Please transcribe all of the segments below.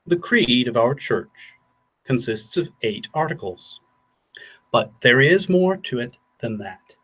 The creed of our church consists of 8 articles, but there is more to it than that.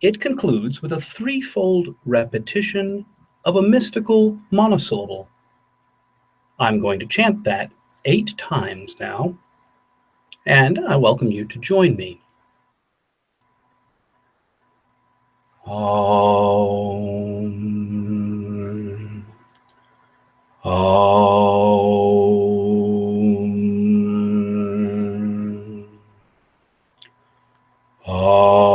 It concludes with a 3-fold repetition of a mystical monosyllable. I'm going to chant that 8 times now, and I welcome you to join me. Om. Om. Om.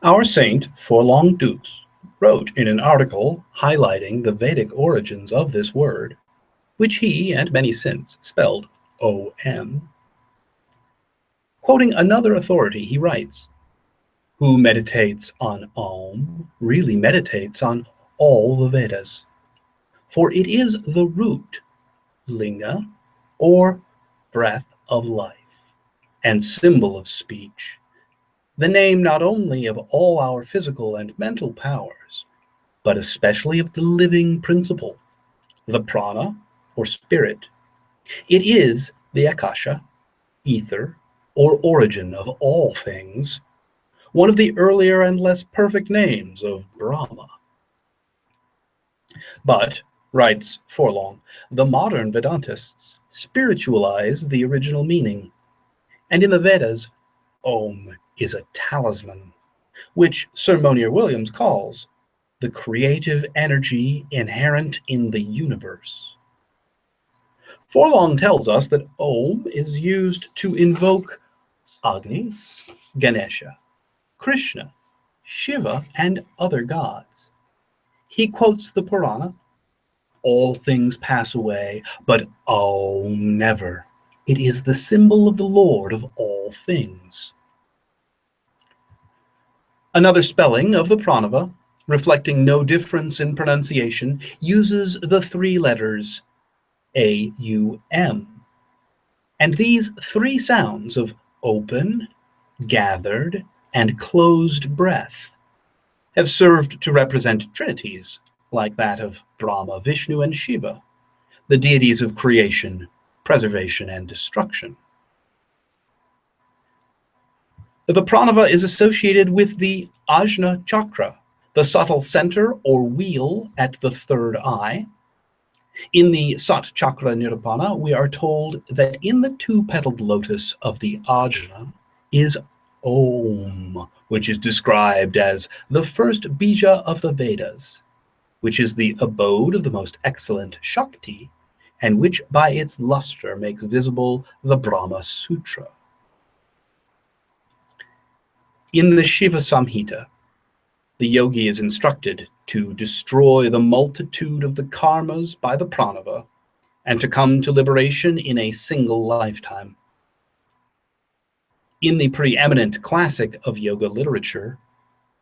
Our saint, Forlong Dukes, wrote in an article highlighting the Vedic origins of this word, which he and many since spelled O-M. Quoting another authority, he writes, "Who meditates on Om really meditates on all the Vedas, for it is the root, linga, or breath of life, and symbol of speech, the name not only of all our physical and mental powers, but especially of the living principle, the prana, or spirit. It is the akasha, ether, or origin of all things, one of the earlier and less perfect names of Brahma." But, writes Forlong, the modern Vedantists spiritualize the original meaning, and in the Vedas, Om is a talisman, which Sir Monier Williams calls the creative energy inherent in the universe. Forlong tells us that Om is used to invoke Agni, Ganesha, Krishna, Shiva, and other gods. He quotes the Purana, "All things pass away, but Om never. It is the symbol of the Lord of all things." Another spelling of the Pranava, reflecting no difference in pronunciation, uses the 3 letters A-U-M. And these 3 sounds of open, gathered, and closed breath have served to represent trinities like that of Brahma, Vishnu, and Shiva, the deities of creation, preservation, and destruction. The Pranava is associated with the Ajna chakra, the subtle center or wheel at the 3rd eye. In the Sat Chakra Nirupana, we are told that in the 2-petaled lotus of the Ajna is Om, which is described as the first bija of the Vedas, which is the abode of the most excellent Shakti, and which by its luster makes visible the Brahma Sutra. In the Shiva Samhita, the yogi is instructed to destroy the multitude of the karmas by the pranava and to come to liberation in a single lifetime. In the preeminent classic of yoga literature,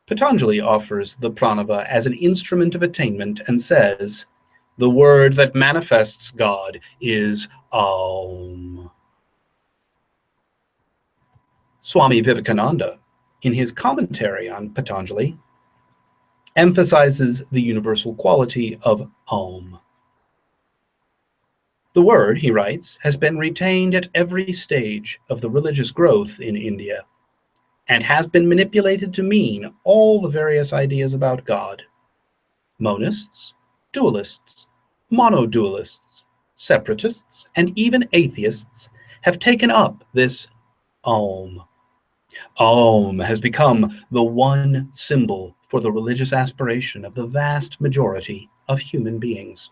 Patanjali offers the pranava as an instrument of attainment and says, "The word that manifests God is Om." Swami Vivekananda, in his commentary on Patanjali, emphasizes the universal quality of Om. The word, he writes, has been retained at every stage of the religious growth in India and has been manipulated to mean all the various ideas about God. Monists, dualists, monodualists, separatists, and even atheists have taken up this Om. Om has become the one symbol for the religious aspiration of the vast majority of human beings.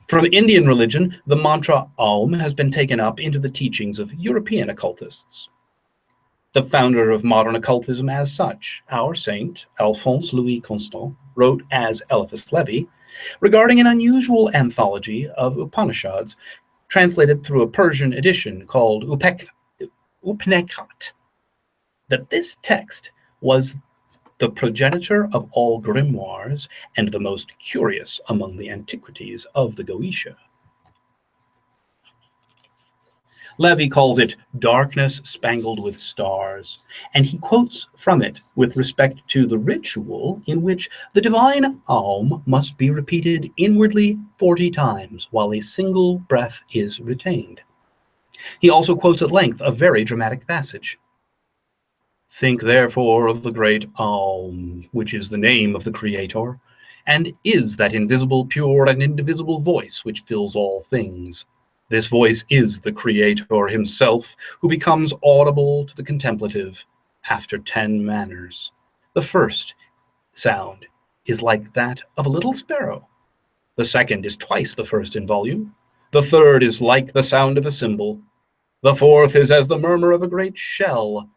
From Indian religion, the mantra Aum has been taken up into the teachings of European occultists. The founder of modern occultism as such, our saint, Alphonse Louis Constant, wrote as Eliphas Levi regarding an unusual anthology of Upanishads translated through a Persian edition called Upnekat, that this text was the progenitor of all grimoires and the most curious among the antiquities of the Goetia. Levi calls it darkness spangled with stars, and he quotes from it with respect to the ritual in which the divine Aum must be repeated inwardly 40 times while a single breath is retained. He also quotes at length a very dramatic passage. Think therefore of the great Aum, which is the name of the Creator, and is that invisible, pure, and indivisible voice which fills all things. This voice is the Creator himself, who becomes audible to the contemplative after 10 manners. The first sound is like that of a little sparrow. The second is twice the first in volume. The third is like the sound of a cymbal. The fourth is as the murmur of a great shell.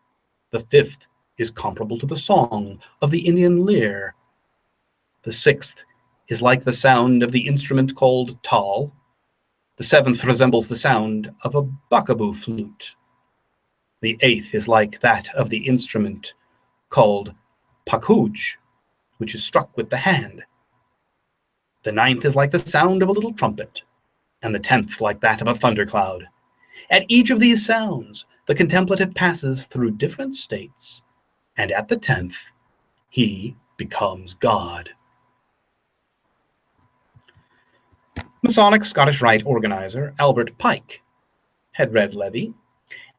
The fifth is comparable to the song of the Indian lyre. The sixth is like the sound of the instrument called tal. The seventh resembles the sound of a buckaboo flute. The eighth is like that of the instrument called pakuj, which is struck with the hand. The ninth is like the sound of a little trumpet, and the 10th like that of a thundercloud. At each of these sounds, the contemplative passes through different states, and at the 10th, he becomes God. Masonic Scottish Rite organizer Albert Pike had read Levi,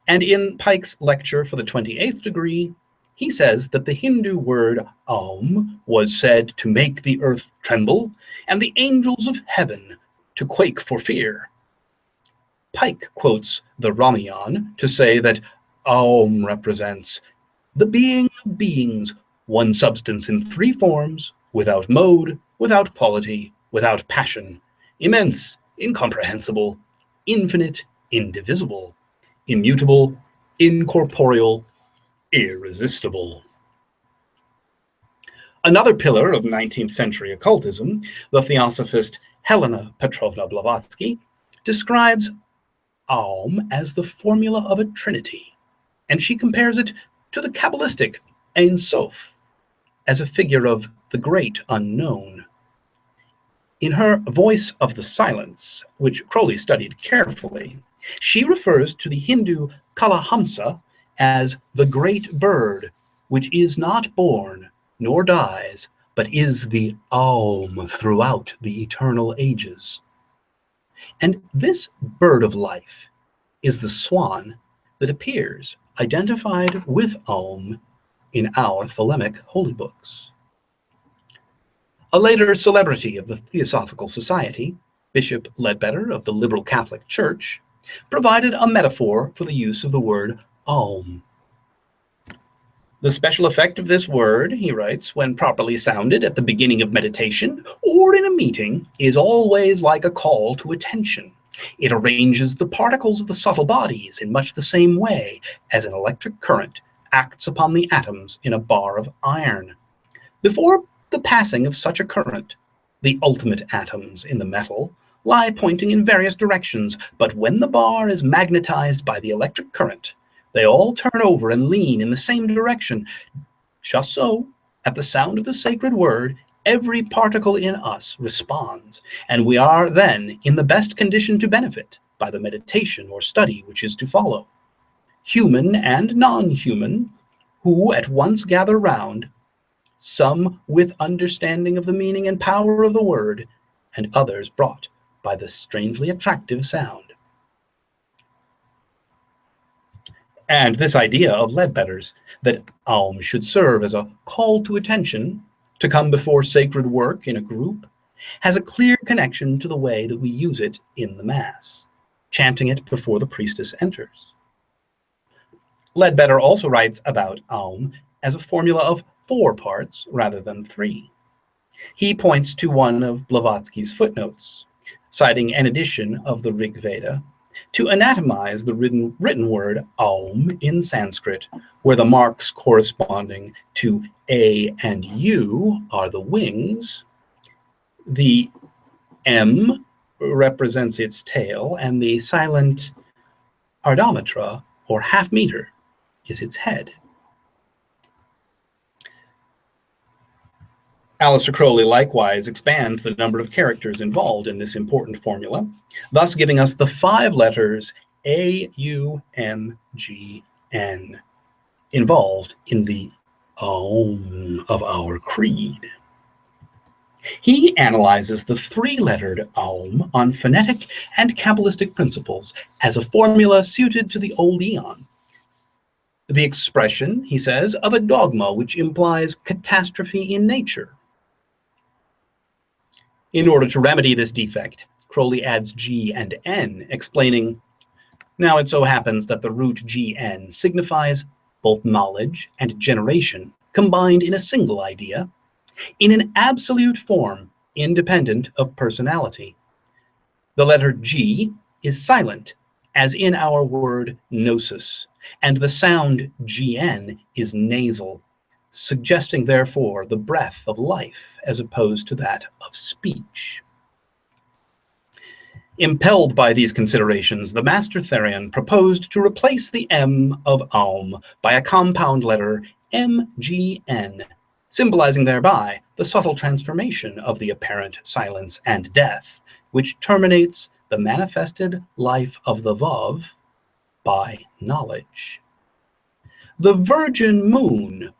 and in Pike's lecture for the 28th degree, he says that the Hindu word Aum was said to make the earth tremble and the angels of heaven to quake for fear. Pike quotes the Ramayan to say that Aum represents the being of beings, one substance in 3 forms, without mode, without quality, without passion, immense, incomprehensible, infinite, indivisible, immutable, incorporeal, irresistible. Another pillar of 19th century occultism, the theosophist Helena Petrovna Blavatsky, describes Aum as the formula of a trinity, and she compares it to the Kabbalistic Ein Sof as a figure of the great unknown. In her Voice of the Silence, which Crowley studied carefully, she refers to the Hindu Kalahamsa as the great bird, which is not born nor dies, but is the Aum throughout the eternal ages. And this bird of life is the swan that appears identified with Aum in our Thelemic holy books. A later celebrity of the Theosophical Society, Bishop Ledbetter of the Liberal Catholic Church, provided a metaphor for the use of the word Aum. The special effect of this word, he writes, when properly sounded at the beginning of meditation or in a meeting, is always like a call to attention. It arranges the particles of the subtle bodies in much the same way as an electric current acts upon the atoms in a bar of iron. Before the passing of such a current, the ultimate atoms in the metal lie pointing in various directions, but when the bar is magnetized by the electric current, they all turn over and lean in the same direction. Just so, at the sound of the sacred word, every particle in us responds, and we are then in the best condition to benefit by the meditation or study which is to follow. Human and non-human, who at once gather round, some with understanding of the meaning and power of the word, and others brought by the strangely attractive sound. And this idea of Ledbetter's, that Aum should serve as a call to attention to come before sacred work in a group, has a clear connection to the way that we use it in the Mass, chanting it before the priestess enters. Ledbetter also writes about Aum as a formula of 4 parts rather than 3. He points to one of Blavatsky's footnotes, citing an edition of the Rig Veda, to anatomize the written word Aum in Sanskrit, where the marks corresponding to A and U are the wings, the M represents its tail, and the silent ardhamatra, or half meter, is its head. Aleister Crowley likewise expands the number of characters involved in this important formula, thus giving us the 5 letters A-U-M-G-N involved in the Aum of our creed. He analyzes the 3-lettered Aum on phonetic and Kabbalistic principles as a formula suited to the old eon. The expression, he says, of a dogma which implies catastrophe in nature. In order to remedy this defect, Crowley adds G and N, explaining, now it so happens that the root GN signifies both knowledge and generation combined in a single idea, in an absolute form independent of personality. The letter G is silent, as in our word gnosis, and the sound GN is nasal, suggesting therefore the breath of life as opposed to that of speech. Impelled by these considerations, the Master Therian proposed to replace the M of Aum by a compound letter MGN, symbolizing thereby the subtle transformation of the apparent silence and death, which terminates the manifested life of the Vav by knowledge. The Virgin Moon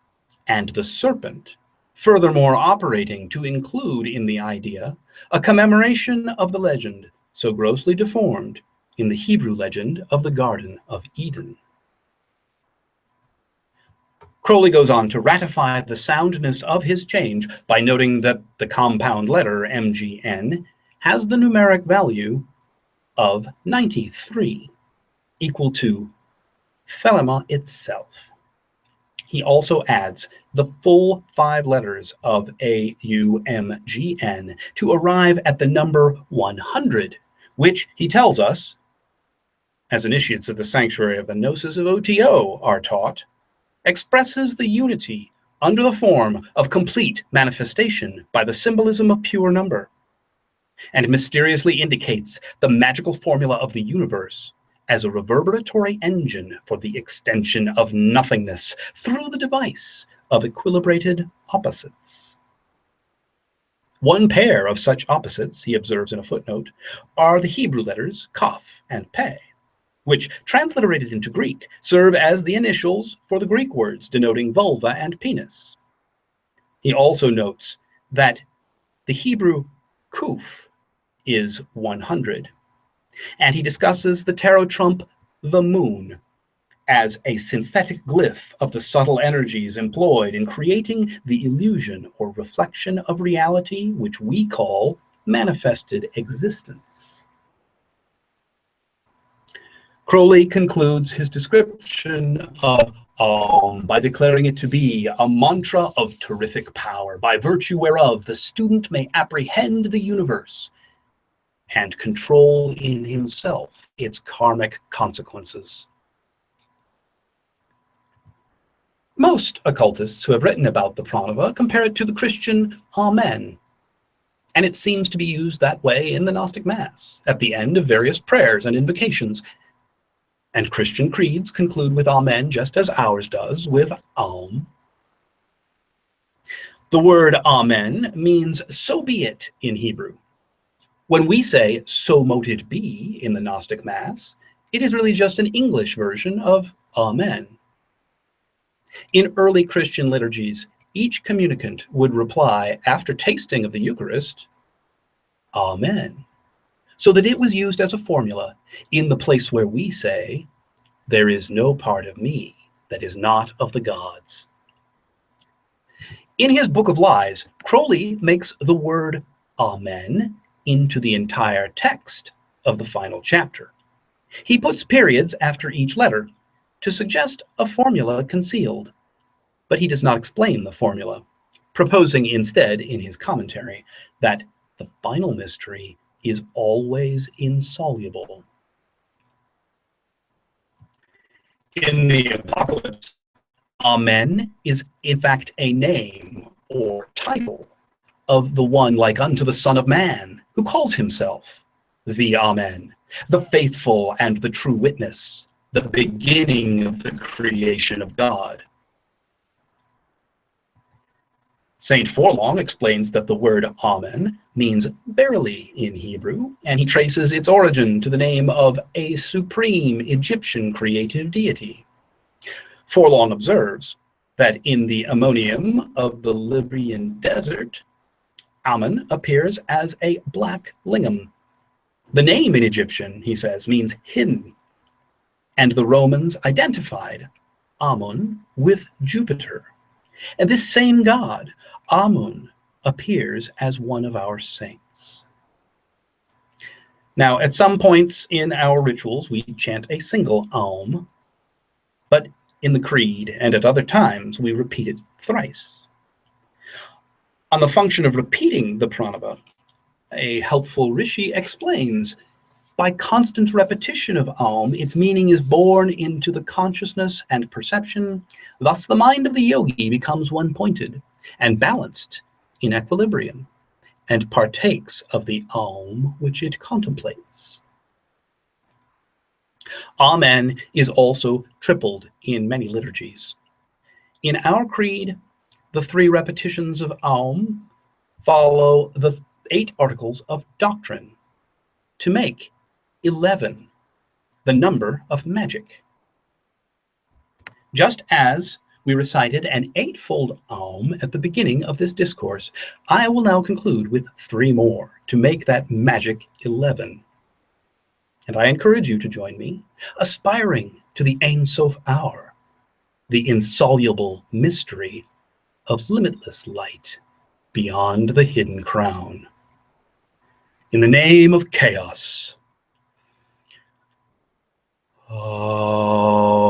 and the serpent, furthermore operating to include in the idea a commemoration of the legend so grossly deformed in the Hebrew legend of the Garden of Eden. Crowley goes on to ratify the soundness of his change by noting that the compound letter MGN has the numeric value of 93, equal to Thelema itself. He also adds the full 5 letters of AUMGN to arrive at the number 100, which he tells us, as initiates of the sanctuary of the Gnosis of OTO are taught, expresses the unity under the form of complete manifestation by the symbolism of pure number, and mysteriously indicates the magical formula of the universe as a reverberatory engine for the extension of nothingness through the device of equilibrated opposites. One pair of such opposites, he observes in a footnote, are the Hebrew letters Kaf and Pe, which, transliterated into Greek, serve as the initials for the Greek words denoting vulva and penis. He also notes that the Hebrew Kuf is 100, and he discusses the tarot trump, the moon, as a synthetic glyph of the subtle energies employed in creating the illusion or reflection of reality, which we call manifested existence. Crowley concludes his description of Aum by declaring it to be a mantra of terrific power, by virtue whereof the student may apprehend the universe and control in himself its karmic consequences. Most occultists who have written about the Pranava compare it to the Christian Amen, and it seems to be used that way in the Gnostic Mass, at the end of various prayers and invocations. And Christian creeds conclude with Amen, just as ours does with Aum. The word Amen means so be it in Hebrew. When we say so mote it be in the Gnostic Mass, it is really just an English version of Amen. In early Christian liturgies, each communicant would reply after tasting of the Eucharist, Amen, so that it was used as a formula in the place where we say, there is no part of me that is not of the gods. In his Book of Lies, Crowley makes the word Amen into the entire text of the final chapter. He puts periods after each letter to suggest a formula concealed, but he does not explain the formula. proposing instead in his commentary that the final mystery is always insoluble. In the Apocalypse, Amen is in fact a name or title of the one like unto the Son of Man, who calls himself the Amen, the faithful and the true witness, the beginning of the creation of God. Saint Forlong explains that the word Amen means verily in Hebrew, and he traces its origin to the name of a supreme Egyptian creative deity. Forlong observes that in the Ammonium of the Libyan desert, Amen appears as a black lingam. The name in Egyptian, he says, means hidden, and the Romans identified Amun with Jupiter. And this same god, Amun, appears as one of our saints. Now, at some points in our rituals, we chant a single Aum, but in the Creed and at other times, we repeat it thrice. On the function of repeating the Pranava, a helpful Rishi explains, by constant repetition of Aum, its meaning is born into the consciousness and perception. Thus, the mind of the yogi becomes one-pointed and balanced in equilibrium, and partakes of the Aum which it contemplates. Amen is also tripled in many liturgies. In our creed, the 3 repetitions of Aum follow the 8 articles of doctrine to make 11, the number of magic. Just as we recited an 8-fold Aum at the beginning of this discourse, I will now conclude with 3 more to make that magic 11. And I encourage you to join me, aspiring to the Ein Sof hour, the insoluble mystery of limitless light beyond the hidden crown. In the name of chaos. Oh.